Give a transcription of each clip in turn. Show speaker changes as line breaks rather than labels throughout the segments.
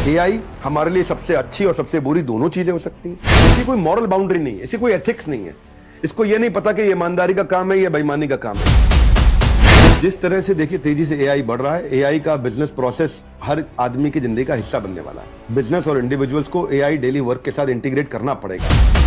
AI हमारे लिए सबसे अच्छी और सबसे बुरी दोनों चीजें हो सकती हैं। इसकी कोई मॉरल बाउंड्री नहीं है, इसकी कोई एथिक्स नहीं है। इसको ये नहीं पता कि ये ईमानदारी का काम है या बेईमानी का काम है। जिस तरह से देखिए तेजी से एआई बढ़ रहा है, एआई का बिजनेस प्रोसेस हर आदमी की जिंदगी का हिस्सा बनने वाला है। बिजनेस और इंडिविजुअल्स को एआई डेली वर्क के साथ इंटीग्रेट करना पड़ेगा।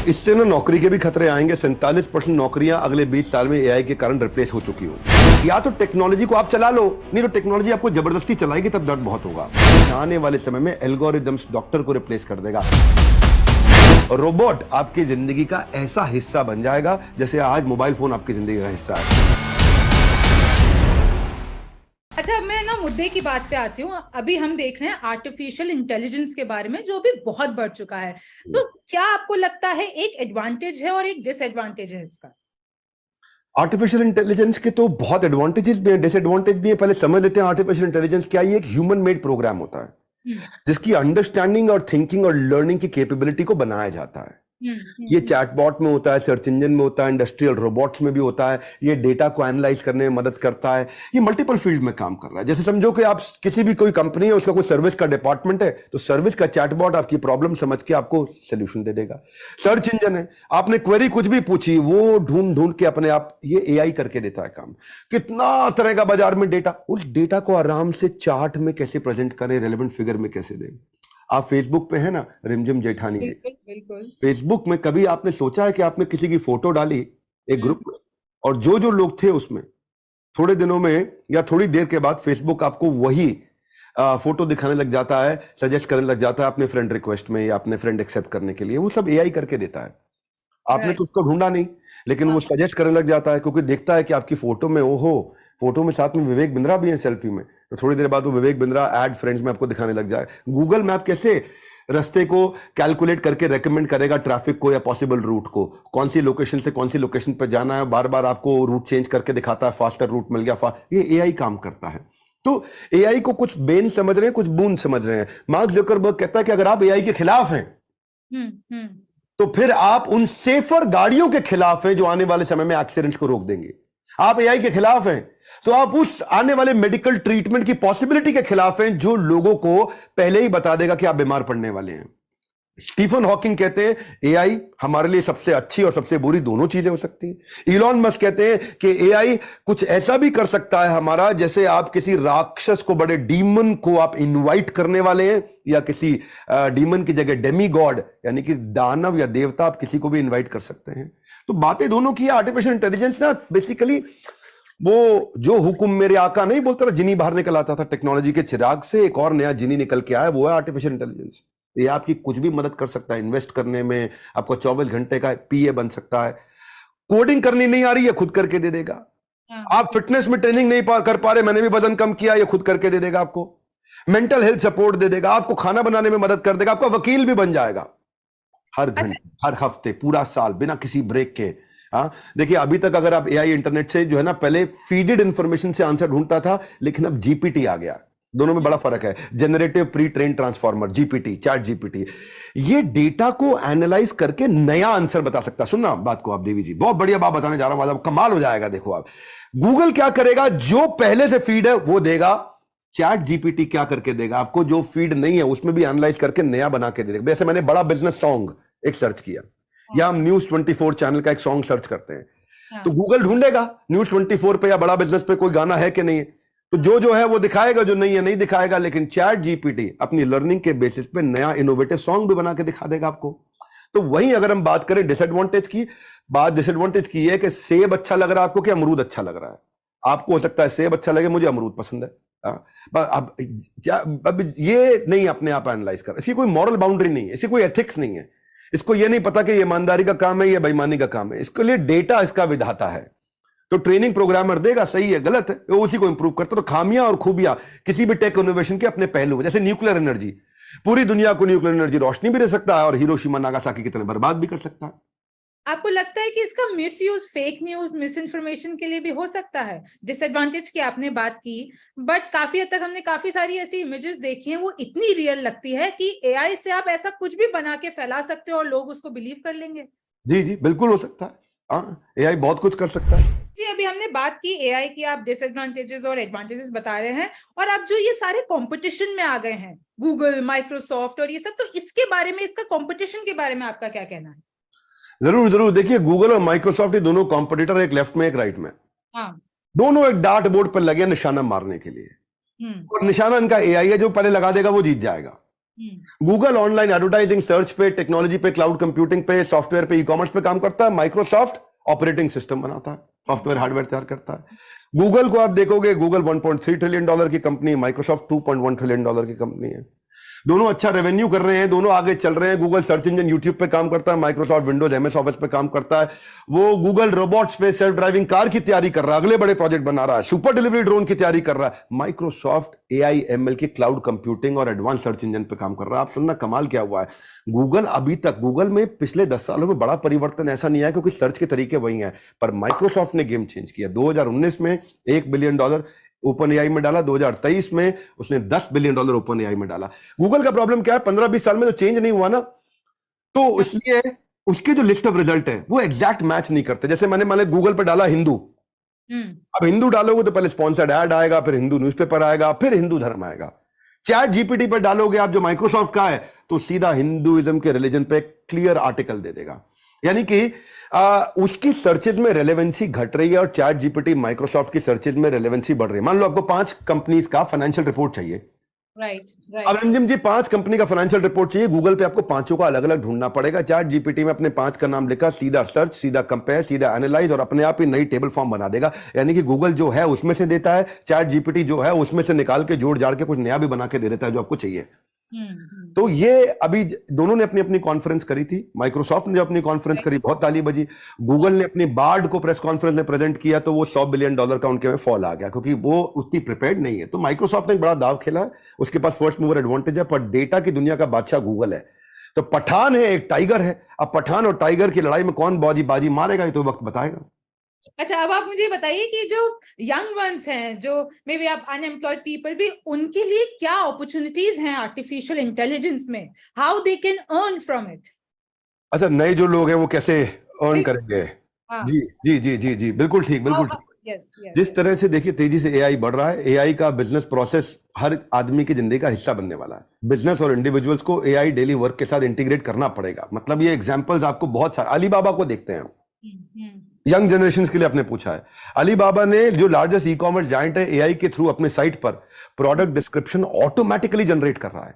इससे ना नौकरी के भी खतरे आएंगे। 47% नौकरियां अगले 20 साल में एआई के कारण रिप्लेस हो चुकी होंगी। या तो टेक्नोलॉजी को आप चला लो, नहीं तो टेक्नोलॉजी आपको जबरदस्ती चलाएगी, तब दर्द बहुत होगा। आने वाले समय में एल्गोरिदम्स डॉक्टर को रिप्लेस कर देगा। रोबोट आपकी जिंदगी का ऐसा हिस्सा बन जाएगा जैसे आज मोबाइल फोन आपकी जिंदगी का हिस्सा है।
अच्छा, मैं ना मुद्दे की बात पे आती हूँ। अभी हम देख रहे हैं आर्टिफिशियल इंटेलिजेंस के बारे में, जो भी बहुत बढ़ चुका है। तो क्या आपको लगता है एक एडवांटेज है और एक डिसएडवांटेज है इसका?
आर्टिफिशियल इंटेलिजेंस के तो बहुत एडवांटेजेस भी हैं, डिसएडवांटेज भी हैं। पहले समझ लेते हैं आर्टिफिशियल इंटेलिजेंस क्या है। ये एक ह्यूमन मेड प्रोग्राम होता है जिसकी अंडरस्टैंडिंग और थिंकिंग और लर्निंग की कैपेबिलिटी को बनाया जाता है। ये चैटबॉट में होता है, सर्च इंजन में होता है, इंडस्ट्रियल रोबोट्स में भी होता है। ये डेटा को एनालाइज करने में मदद करता है। ये मल्टीपल फील्ड में काम कर रहा है। जैसे समझो कि आप किसी भी कोई कंपनी है, उसका कोई सर्विस का डिपार्टमेंट है, तो सर्विस का चैटबॉट आपकी प्रॉब्लम समझ के आपको सोल्यूशन दे देगा। सर्च इंजन है, आपने क्वेरी कुछ भी पूछी, वो ढूंढ ढूंढ के अपने आप ये एआई करके देता है काम। कितना तरह का बाजार में डेटा, उस डेटा को आराम से चार्ट में कैसे प्रेजेंट करें, रेलेवेंट फिगर में कैसे दें। आप फेसबुक पे है ना, रिमझिम जेठानी जी।
बिल्कुल।
फेसबुक में कभी आपने सोचा है कि आपने किसी की फोटो डाली एक ग्रुप में, और जो जो लोग थे उसमें थोड़े दिनों में या थोड़ी देर के बाद फेसबुक आपको वही फोटो दिखाने लग जाता है, सजेस्ट करने लग जाता है अपने फ्रेंड रिक्वेस्ट में या अपने फ्रेंड एक्सेप्ट करने के लिए। वो सब एआई करके देता है। आपने तो उसको ढूंढा नहीं, लेकिन वो सजेस्ट करने लग जाता है क्योंकि देखता है कि आपकी फोटो में ओहो, फोटो में साथ में विवेक बिंद्रा भी है सेल्फी में, तो थोड़ी देर बाद वो विवेक बिंद्रा ऐड फ्रेंड्स में आपको दिखाने लग जाए। गूगल मैप कैसे रास्ते को कैलकुलेट करके रेकमेंड करेगा, ट्रैफिक को या पॉसिबल रूट को, कौन सी लोकेशन से कौन सी लोकेशन पर जाना है, बार बार आपको रूट चेंज करके दिखाता है, फास्टर रूट मिल गया। ये एआई काम करता है। तो एआई को कुछ बेन समझ रहे हैं, कुछ बूंद समझ रहे हैं। मार्क जुकरबर्ग कहता है कि अगर आप एआई के खिलाफ हैं तो फिर आप उन सेफर गाड़ियों के खिलाफ हैं जो आने वाले समय में एक्सीडेंट को रोक देंगे। आप एआई के खिलाफ हैं तो आप उस आने वाले मेडिकल ट्रीटमेंट की पॉसिबिलिटी के खिलाफ हैं जो लोगों को पहले ही बता देगा कि आप बीमार पड़ने वाले हैं। स्टीफन हॉकिंग कहते हैं एआई हमारे लिए सबसे अच्छी और सबसे बुरी दोनों चीजें हो सकती हैं। इलॉन मस्क कहते हैं कि एआई कुछ ऐसा भी कर सकता है हमारा, जैसे आप किसी राक्षस को, बड़े डीमन को आप इनवाइट करने वाले हैं, या किसी डीमन की जगह डेमी गॉड यानी कि दानव या देवता, आप किसी को भी इनवाइट कर सकते हैं। तो बातें दोनों की। आर्टिफिशियल इंटेलिजेंस ना बेसिकली वो जो हुक्म मेरे आका नहीं बोलता था, जिनी बाहर निकल आता था टेक्नोलॉजी के चिराग से, एक और नया जिनी निकल के आया, वो है आर्टिफिशियल इंटेलिजेंस। ये आपकी कुछ भी मदद कर सकता है इन्वेस्ट करने में, आपको 24 घंटे का पीए बन सकता है। कोडिंग करनी नहीं आ रही है, खुद करके दे देगा। आप फिटनेस में ट्रेनिंग नहीं कर पा रहे, मैंने भी वजन कम किया, ये खुद करके दे देगा आपको। मेंटल हेल्थ सपोर्ट दे देगा, आपको खाना बनाने में मदद कर देगा, आपका वकील भी बन जाएगा हर घंटे, हर हफ्ते, पूरा साल, बिना किसी ब्रेक के। हाँ देखिए, अभी तक अगर आप एआई इंटरनेट से जो है ना, पहले फीडेड इंफॉर्मेशन से आंसर ढूंढता था, लेकिन अब जीपीटी आ गया। दोनों में बड़ा फर्क है। Generative pre train transformer, GPT, chat GPT, ये डेटा को एनालाइज करके नया आंसर बता सकता है। सुनना बात को आप देवी जी, बहुत बढ़िया बात बताने जा रहा हूं, कमाल हो जाएगा। देखो आप, गूगल क्या करेगा, जो पहले से फीड है वो देगा। चैट जीपीटी क्या करके देगा आपको, जो फीड नहीं है उसमें भी एनालाइज करके नया बना के दे देगा। जैसे मैंने बड़ा बिजनेस सॉन्ग एक सर्च किया, या हम न्यूज 24 चैनल का एक सॉन्ग सर्च करते हैं, तो गूगल ढूंढेगा न्यूज 24 पे या बड़ा बिजनेस पे कोई गाना है कि नहीं है, तो जो है वो दिखाएगा, जो नहीं है नहीं दिखाएगा। लेकिन चैट जीपीटी अपनी लर्निंग के बेसिस पे नया इनोवेटिव सॉन्ग भी बना के दिखा देगा आपको। तो वहीं अगर हम बात करें डिसएडवांटेज की, बात डिसएडवांटेज की है कि सेब अच्छा लग रहा है आपको कि अमरूद अच्छा लग रहा है। आपको हो सकता है सेब अच्छा लगे, मुझे अमरूद पसंद है। अब ये नहीं अपने आप एनालाइज कर, इसकी कोई मॉरल बाउंड्री नहीं है, इसकी कोई एथिक्स नहीं है। इसको ये नहीं पता कि ये ईमानदारी का काम है या बेईमानी का काम है। इसके लिए डेटा इसका विधाता है। तो ट्रेनिंग प्रोग्रामर देगा, सही है गलत है, वो उसी को इंप्रूव करता है। तो खामियां और खूबियां किसी भी टेक इनोवेशन के अपने पहलू हैं। जैसे न्यूक्लियर एनर्जी, पूरी दुनिया को न्यूक्लियर एनर्जी रोशनी भी दे सकता है और हिरोशिमा नागासाकी की तरह बर्बाद भी कर सकता है।
आपको लगता है कि इसका misuse, fake news, miss information के लिए भी हो सकता है? डिसएडवांटेज की आपने बात की, बट काफी हद तक हमने काफी सारी ऐसी इमेजेस देखी हैं, वो इतनी रियल लगती है कि एआई से आप ऐसा कुछ भी बना के फैला सकते हो और लोग उसको बिलीव कर लेंगे।
जी जी बिल्कुल हो सकता है। हाँ, एआई बहुत कुछ कर सकता है।
जी, अभी हमने बात की एआई की, आप डिसएडवांटेजेस और एडवांटेजेस बता रहे हैं, और अब जो ये सारे कंपटीशन में आ गए हैं, गूगल, माइक्रोसॉफ्ट और ये सब, तो इसके बारे में, इसका कंपटीशन के बारे में आपका क्या कहना है?
जरूर जरूर, देखिए गूगल और माइक्रोसॉफ्ट ये दोनों कॉम्पिटिटर, एक लेफ्ट में एक राइट में,
हाँ।
दोनों एक डार्ट बोर्ड पर लगे हैं निशाना मारने के लिए, और निशाना इनका एआई है, जो पहले लगा देगा वो जीत जाएगा। गूगल ऑनलाइन एडवर्टाइजिंग, सर्च पे, टेक्नोलॉजी पे, क्लाउड कंप्यूटिंग पे, सॉफ्टवेयर पे, ई कॉमर्स पे काम करता है। माइक्रोसॉफ्ट ऑपरेटिंग सिस्टम बनाता है, सॉफ्टवेयर हार्डवेयर तैयार करता है। गूगल को आप देखोगे, गूगल $1.3 ट्रिलियन की कंपनी, माइक्रोसॉफ्ट $2.1 ट्रिलियन की कंपनी है। दोनों अच्छा रेवेन्यू कर रहे हैं, दोनों आगे चल रहे हैं। गूगल सर्च इंजन यूट्यूब पे काम करता है, माइक्रोसॉफ्ट विंडोज एमएस ऑफिस पे काम करता है। वो गूगल रोबोट्स पे, सेल्फ ड्राइविंग कार की तैयारी कर रहा है, अगले बड़े प्रोजेक्ट बना रहा है, सुपर डिलीवरी ड्रोन की तैयारी कर रहा है। माइक्रोसॉफ्ट एआई एमएल की क्लाउड कंप्यूटिंग और एडवांस सर्च इंजन पे काम कर रहा है। आप सुनना कमाल क्या हुआ है, गूगल अभी तक, गूगल में पिछले 10 सालों में बड़ा परिवर्तन ऐसा नहीं आया, क्योंकि सर्च के तरीके वही हैं, पर माइक्रोसॉफ्ट ने गेम चेंज किया। 2019 में $1 बिलियन ओपन एआई में डाला, 2023 में उसने $10 बिलियन ओपन एआई में डाला। गूगल का प्रॉब्लम क्या है, 15-20 साल में तो चेंज नहीं हुआ ना, तो इसलिए उसके जो लिस्ट ऑफ रिजल्ट है वो एग्जैक्ट मैच नहीं करते। जैसे मैंने गूगल पर डाला हिंदू, अब हिंदू डालोगे तो पहले स्पॉन्सर्ड ऐड आएगा, फिर हिंदू न्यूज़पेपर आएगा, फिर हिंदू धर्म आएगा। चैट जीपीटी पर डालोगे आप, जो माइक्रोसॉफ्ट का है, तो सीधा हिंदुइज्म के रिलीजन पे क्लियर आर्टिकल दे देगा। यानी कि उसकी सर्चेज में रेलेवेंसी घट रही है, और चैट जीपीटी, माइक्रोसॉफ्ट की सर्चेज में रेलेवेंसी बढ़ रही है। मान लो आपको 5 कंपनीज का फाइनेंशियल रिपोर्ट चाहिए, अब रंजिम जी 5 कंपनी का फाइनेंशियल रिपोर्ट चाहिए, गूगल पे आपको 5 का अलग अलग ढूंढना पड़ेगा। चैट जीपीटी में अपने 5 का नाम लिखा, सीधा सर्च, सीधा कंपेयर, सीधा एनालाइज, और अपने आप ही नई टेबल फॉर्म बना देगा। यानी कि गूगल जो है उसमें से देता है, चैट जीपीटी जो है उसमें से निकाल के जोड़ जाड़ के कुछ नया भी बना के दे देता है जो आपको चाहिए। तो ये अभी दोनों ने अपनी अपनी कॉन्फ्रेंस करी थी। माइक्रोसॉफ्ट ने जो अपनी कॉन्फ्रेंस करी, बहुत ताली बजी। गूगल ने अपनी बार्ड को प्रेस कॉन्फ्रेंस में प्रेजेंट किया, तो वो $100 बिलियन का उनके में फॉल आ गया, क्योंकि वो उतनी प्रिपेयर्ड नहीं है। तो माइक्रोसॉफ्ट ने एक बड़ा दाव खेला है, उसके पास फर्स्ट मूवर एडवांटेज है, पर डेटा की दुनिया का बादशाह गूगल है। तो पठान है, एक टाइगर है। अब पठान और टाइगर की लड़ाई में कौन बाजी मारेगा, ये तो वक्त बताएगा।
अच्छा, अब आप मुझे बताइए कि जो यंग वंस हैं, जो मे बी आप अनएम्प्लॉयड पीपल भी, उनके लिए क्या अपॉर्चुनिटीज हैं आर्टिफिशियल इंटेलिजेंस में, how they can earn from it?
अच्छा, नए जो लोग हैं वो कैसे अर्न करेंगे? जी जी जी जी जी, बिल्कुल ठीक, बिल्कुल ठीक। जिस तरह से देखिए तेजी से एआई बढ़ रहा है, एआई का बिजनेस प्रोसेस हर आदमी की जिंदगी का हिस्सा बनने वाला है। बिजनेस और इंडिविजुअल्स को एआई डेली वर्क के साथ इंटीग्रेट करना पड़ेगा। मतलब ये एग्जांपल्स आपको बहुत सारे, अलीबाबा को देखते हैं, यंग जनरेशन के लिए आपने पूछा है। अलीबाबा ने, जो लार्जेस्ट ई कॉमर्स जायंट है, एआई के थ्रू अपने साइट पर प्रोडक्ट डिस्क्रिप्शन ऑटोमेटिकली जनरेट कर रहा है।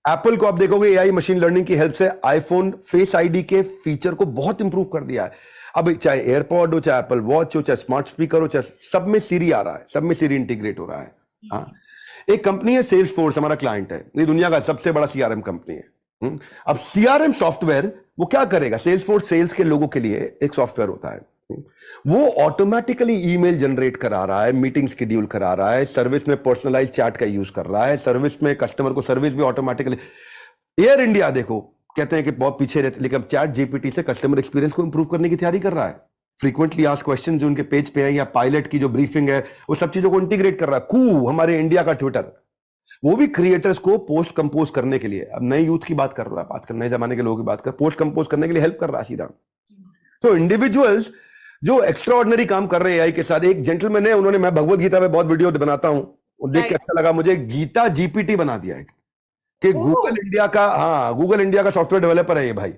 एप्पल को आप देखोगे, एआई मशीन लर्निंग की हेल्प से आईफोन फेस आईडी के फीचर को बहुत इंप्रूव कर दिया है। अब चाहे एयरपॉड हो, चाहे एप्पल वॉच हो, चाहे स्मार्ट स्पीकर हो, चाहे सब में सीरी आ रहा है, सब में सीरी इंटीग्रेट हो रहा है। हाँ, एक कंपनी है सेल्स फोर्स, हमारा क्लाइंट है, ये दुनिया का सबसे बड़ा सीआरएम कंपनी है। अब सीआरएम सॉफ्टवेयर वो क्या करेगा, सेल्स फोर्स सेल्स के लोगों के लिए एक सॉफ्टवेयर होता है, वो ऑटोमेटिकली ईमेल जनरेट करा रहा है, मीटिंग शेड्यूल करा रहा है, सर्विस में पर्सनलाइज चैट का यूज कर रहा है, सर्विस में कस्टमर को सर्विस भी ऑटोमेटिकली। एयर इंडिया देखो, कहते हैं कि बहुत पीछे रहते, लेकिन अब चैट जीपीटी से कस्टमर एक्सपीरियंस को इंप्रूव करने की तैयारी कर रहा है। फ्रीक्वेंटली आस्क्ड क्वेश्चन जो उनके पेज पे है, या पायलट की जो ब्रीफिंग है, वो सब चीजों को इंटीग्रेट कर रहा है। कू, हमारे इंडिया का ट्विटर, वो भी क्रिएटर्स को पोस्ट कंपोज करने के लिए, अब नए यूथ की बात कर रहा है, आजकल नए जमाने के लोगों की बात कर, पोस्ट कंपोज करने के लिए हेल्प कर रहा है सीधा। तो इंडिविजुअल्स जो एक्स्ट्राऑर्डिनरी काम कर रहे हैं एआई के साथ, एक जेंटलमैन है, उन्होंने, मैं भगवत गीता पे बहुत वीडियो बनाता हूं, देख के अच्छा लगा मुझे, गीता जीपीटी बना दिया है कि गूगल इंडिया का, हाँ, गूगल इंडिया का सॉफ्टवेयर डेवलपर है ये भाई,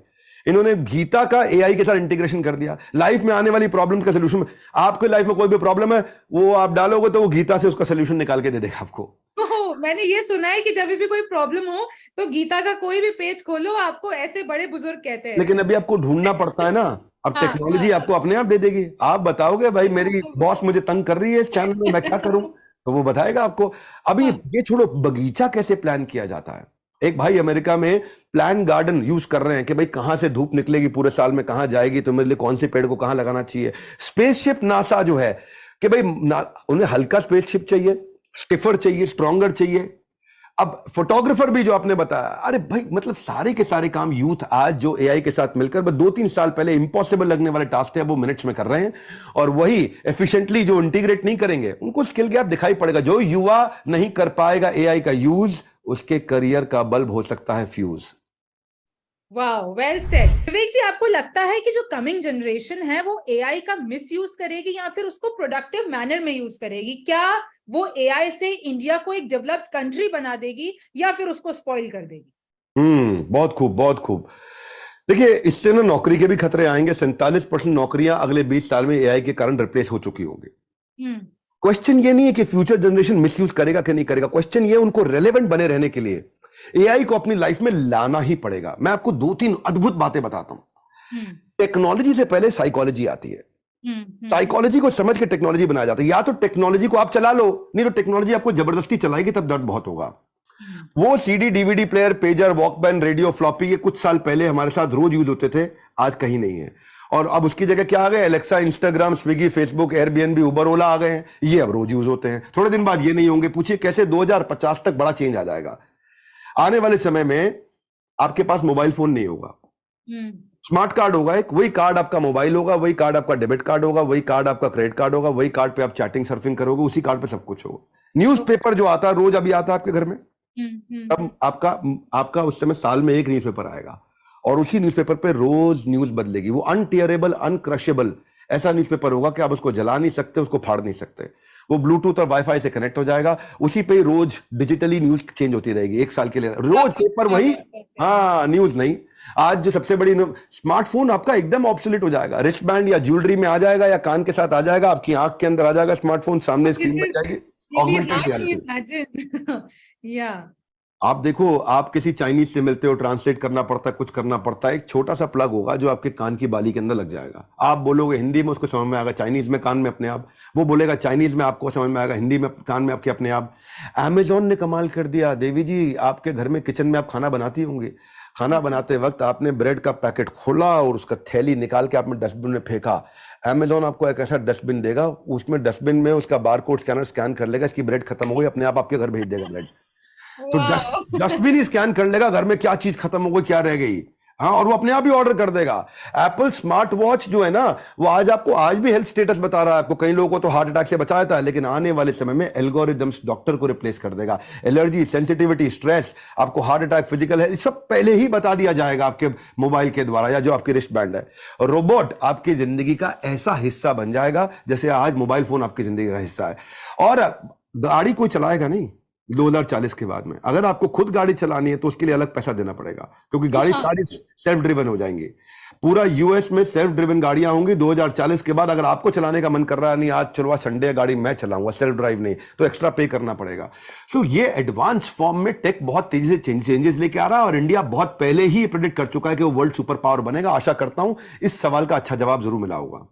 इन्होंने गीता का एआई के साथ इंटीग्रेशन कर दिया। लाइफ में आने वाली प्रॉब्लम का सोल्यूशन, आपके लाइफ में कोई भी प्रॉब्लम है, वो आप डालोगे तो वो गीता से उसका सोल्यूशन निकाल के दे देगा आपको।
मैंने ये सुना है कि जब भी कोई प्रॉब्लम हो तो गीता का कोई भी पेज खोलो, आपको ऐसे बड़े बुजुर्ग कहते हैं।
लेकिन अभी आपको ढूंढना पड़ता है ना, अब टेक्नोलॉजी आपको अपने आप दे देगी। आप बताओगे भाई मेरी बॉस मुझे तंग कर रही है इस चैनल में, मैं क्या करूं, तो वो बताएगा आपको। अभी ये छोड़ो, बगीचा कैसे प्लान किया जाता है। एक भाई अमेरिका में प्लान गार्डन यूज कर रहे हैं कि भाई कहां से धूप निकलेगी पूरे साल में, कहां जाएगी, तो मेरे लिए कौन से पेड़ को कहां लगाना चाहिए। स्पेसशिप नासा जो है कि भाई उन्हें हल्का स्पेसशिप चाहिए, स्टिफर चाहिए, स्ट्रॉन्गर चाहिए। अब फोटोग्राफर भी जो आपने बताया, अरे भाई मतलब सारे के सारे काम यूथ आज जो एआई के साथ मिलकर, 2-3 साल पहले इंपॉसिबल लगने वाले टास्क थे, वो मिनट्स में कर रहे हैं। और वही एफिशिएंटली जो इंटीग्रेट नहीं करेंगे, उनको स्किल गैप दिखाई पड़ेगा। जो युवा नहीं कर पाएगा एआई का यूज, उसके करियर का बल्ब हो सकता है fuse.
Wow, well said. Vivek ji, आपको लगता है कि जो कमिंग जनरेशन है वो एआई का मिसयूज करेगी या फिर उसको प्रोडक्टिव मैनर में यूज करेगी? क्या वो एआई से इंडिया को एक डेवलप्ड कंट्री बना देगी या फिर उसको स्पॉइल कर देगी?
बहुत खूब, बहुत खूब। देखिए, इससे ना नौकरी के भी खतरे आएंगे। 47% नौकरियां अगले 20 साल में एआई के कारण रिप्लेस हो चुकी होंगी। क्वेश्चन ये नहीं है कि फ्यूचर जनरेशन मिसयूज करेगा कि नहीं करेगा, क्वेश्चन ये उनको रेलेवेंट बने रहने के लिए एआई को अपनी लाइफ में लाना ही पड़ेगा। मैं आपको 2-3 अद्भुत बातें बताता हूं। टेक्नोलॉजी से पहले साइकोलॉजी आती है। साइकोलॉजी को समझ के टेक्नोलॉजी बनाया जाता है। या तो टेक्नोलॉजी को आप चला लो, नहीं तो टेक्नोलॉजी आपको जबरदस्ती चलाएगी, तब दर्द बहुत होगा। वो CD, DVD player, pager, Walkman, radio, floppy, ये कुछ साल पहले हमारे साथ रोज यूज होते थे, आज कहीं नहीं है। और अब उसकी जगह क्या आ गए? Alexa, Instagram, Swiggy, Facebook, Airbnb, Uber, Ola आ गए हैं। ये अब रोज यूज होते हैं। थोड़े दिन बाद ये नहीं होंगे। पूछिए कैसे 2050 तक बड़ा चेंज आ जाएगा। आने वाले समय में आपके पास मोबाइल फोन नहीं होगा, स्मार्ट कार्ड होगा एक। वही कार्ड आपका मोबाइल होगा, वही कार्ड आपका डेबिट कार्ड होगा, वही कार्ड आपका क्रेडिट कार्ड होगा, वही कार्ड पे आप चैटिंग सर्फिंग करोगे, उसी कार्ड पे सब कुछ होगा। न्यूज़पेपर जो आता है रोज, अभी आता है आपके घर में, तब आपका उस समय साल में एक न्यूज़पेपर आएगा और उसी न्यूज़पेपर पे रोज न्यूज बदलेगी। वो अनटियरेबल, अनक्रशेबल ऐसा न्यूज़पेपर होगा कि आप उसको जला नहीं सकते, उसको फाड़ नहीं सकते। वो ब्लूटूथ और वाईफाई से कनेक्ट हो जाएगा, उसी पे रोज डिजिटली न्यूज चेंज होती रहेगी। एक साल के लिए रोज पेपर वही, हाँ, न्यूज नहीं। आज जो सबसे बड़ी स्मार्टफोन आपका एकदम ऑब्सोलेट हो जाएगा। रिस्ट बैंड या ज्वेलरी में आ जाएगा या कान के साथ आ जाएगा, आपकी आंख के अंदर आ जाएगा स्मार्टफोन, सामने स्क्रीन में जाएगी, ऑगमेंटेड रियलिटी।
या
आप देखो, आप किसी चाइनीज से मिलते हो, ट्रांसलेट करना पड़ता है, कुछ करना पड़ता है, एक छोटा सा प्लग होगा जो आपके कान की बाली के अंदर लग जाएगा। आप बोलोगे हिंदी में, उसको समझ में आएगा चाइनीज में, कान में अपने आप। वो बोलेगा चाइनीज में, आपको समझ में आएगा हिंदी में, कान में आपके अपने आप। अमेजोन ने कमाल कर दिया। देवी जी, आपके घर में किचन में आप खाना बनाती होंगी, खाना बनाते वक्त आपने ब्रेड का पैकेट खोला और उसका थैली निकाल के आपने डस्टबिन में फेंका। अमेजोन आपको एक ऐसा डस्टबिन देगा, उसमें डस्टबिन में उसका बारकोड स्कैनर स्कैन कर लेगा, इसकी ब्रेड खत्म हो गई, अपने आप आपके घर भेज देगा ब्रेड। तो डस्टबिन ही स्कैन कर लेगा घर में क्या चीज खत्म हो गई, क्या रह गई। हाँ, और वो अपने आप ही ऑर्डर कर देगा। एप्पल स्मार्ट वॉच जो है ना, वो आज भी हेल्थ स्टेटस बता रहा है आपको। कई लोगों को तो हार्ट अटैक से बचाता है, लेकिन आने वाले समय में एल्गोरिदम्स डॉक्टर को रिप्लेस कर देगा। एलर्जी, सेंसिटिविटी, स्ट्रेस, आपको हार्ट अटैक, फिजिकल हेल्थ, सब पहले ही बता दिया जाएगा आपके मोबाइल के द्वारा या जो आपकी रिस्ट बैंड है। रोबोट आपकी जिंदगी का ऐसा हिस्सा बन जाएगा जैसे आज मोबाइल फोन आपकी जिंदगी का हिस्सा है। और गाड़ी कोई चलाएगा नहीं 2040 के बाद में। अगर आपको खुद गाड़ी चलानी है तो उसके लिए अलग पैसा देना पड़ेगा, क्योंकि गाड़ी सारी सेल्फ ड्रिवन हो जाएंगी। पूरा यूएस में सेल्फ ड्रिवन गाड़ियां होंगी 2040 के बाद। अगर आपको चलाने का मन कर रहा है, नहीं आज चलो संडे गाड़ी मैं चलाऊंगा, सेल्फ ड्राइव नहीं, तो एक्स्ट्रा पे करना पड़ेगा। सो ये एडवांस फॉर्म में टेक बहुत तेजी से चेंजेस लेके आ रहा है और इंडिया बहुत पहले ही प्रेडिक्ट कर चुका है कि वो वर्ल्ड सुपर पावर बनेगा। आशा करता हूं इस सवाल का अच्छा जवाब जरूर मिला होगा।